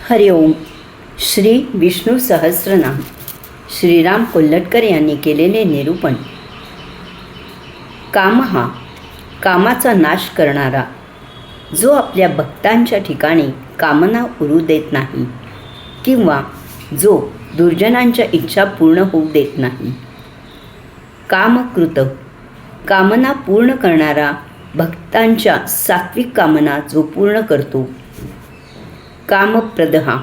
हरिओम. श्री विष्णू सहस्रनाम. श्रीराम कोल्हटकर यांनी केलेले निरूपण. काम हा कामाचा नाश करणारा, जो आपल्या भक्तांच्या ठिकाणी कामना उरू देत नाही किंवा जो दुर्जनांच्या इच्छा पूर्ण होऊ देत नाही. कामकृत, कामना पूर्ण करणारा, भक्तांच्या सात्विक कामना जो पूर्ण करतो. कामप्रद हा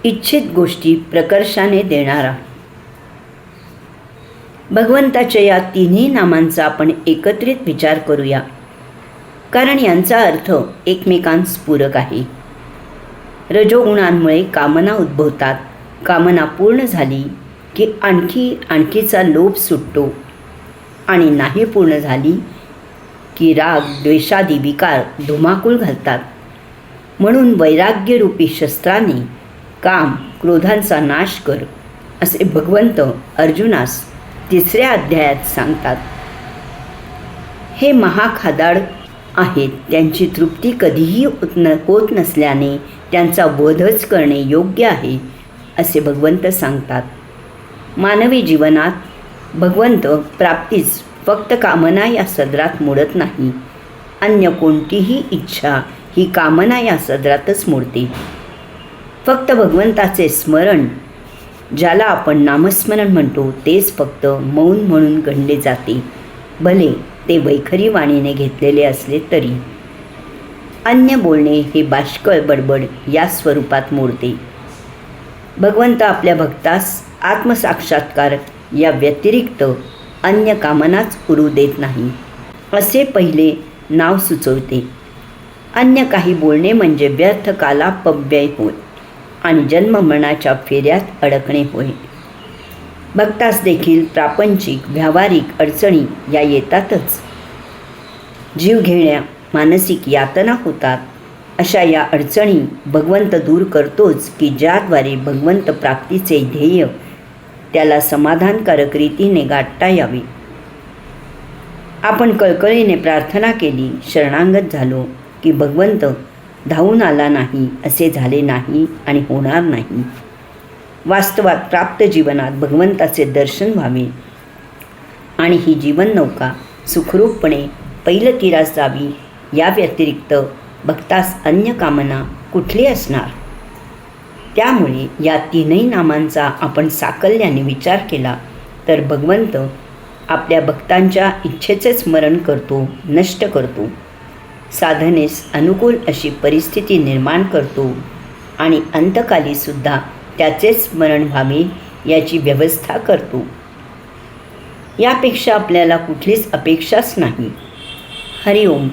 इच्छित गोष्टी प्रकर्षाने देणारा. भगवंताच्या या तिन्ही नामांचा आपण एकत्रित विचार करूया, कारण यांचा अर्थ एकमेकांस पूरक आहे. रजोगुणांमुळे कामना उद्भवतात. कामना पूर्ण झाली की आणखीचा लोभ सुटतो आणि नाही पूर्ण झाली की राग द्वेषादी विकार धुमाकूळ घालतात. म्हणून वैराग्यरूपी शस्त्राने काम क्रोधांचा नाश कर, असे भगवंत अर्जुनास 3ऱ्या अध्यायात सांगतात. हे महाखादाड आहेत, त्यांची तृप्ती कधीही होत नसल्याने त्यांचा वधच करणे योग्य आहे, असे भगवंत सांगतात. मानवी जीवनात भगवंत प्राप्तीस फक्त कामना या सदरात मोडत नाही. अन्य कोणतीही इच्छा ही कामना या सदरातच मोडते. फक्त भगवंताचे स्मरण, ज्याला आपण नामस्मरण म्हणतो, तेच फक्त मौन म्हणून गणले जाते, भले ते वैखरी वाणीने घेतलेले असले तरी. अन्य बोलणे हे बाष्कळ बडबड या स्वरूपात मोडते. भगवंत आपल्या भक्तास आत्मसाक्षात्कार या व्यतिरिक्त अन्य कामनाच उरू देत नाही, असे पहिले नाव सुचवते. अन्य काही बोलणे म्हणजे व्यर्थ कालापव्यय होय आणि जन्ममरणाच्या फेऱ्यात अडकणे होय. भक्तास देखील प्रापंचिक व्यावहारिक अडचणी या येतातच. जीवघेण्या मानसिक यातना होतात. अशा या अडचणी भगवंत दूर करतोच, की ज्याद्वारे भगवंत प्राप्तीचे ध्येय त्याला समाधानकारक रीतीने गाठता यावे. आपण कळकळीने प्रार्थना केली, शरणागत झालो की भगवंत धावून आला नाही असे झाले नाही आणि होणार नाही. वास्तवात प्राप्त जीवनात भगवंताचे दर्शन व्हावे आणि ही जीवन नौका सुखरूपपणे पैलतीरास जावी, या व्यतिरिक्त भक्तास अन्य कामना कुठली असणार. त्यामुळे या तीनही नामांचा आपण साकल्याने विचार केला तर भगवंत आपल्या भक्तांच्या इच्छेचे स्मरण करतो, नष्ट करतो, साधनेस अनुकूल अशी परिस्थिती निर्माण करतो आणि अंतकालीसुद्धा त्याचेच स्मरण व्हावे याची व्यवस्था करतो. यापेक्षा आपल्याला कुठलीच अपेक्षाच नाही. हरिओम.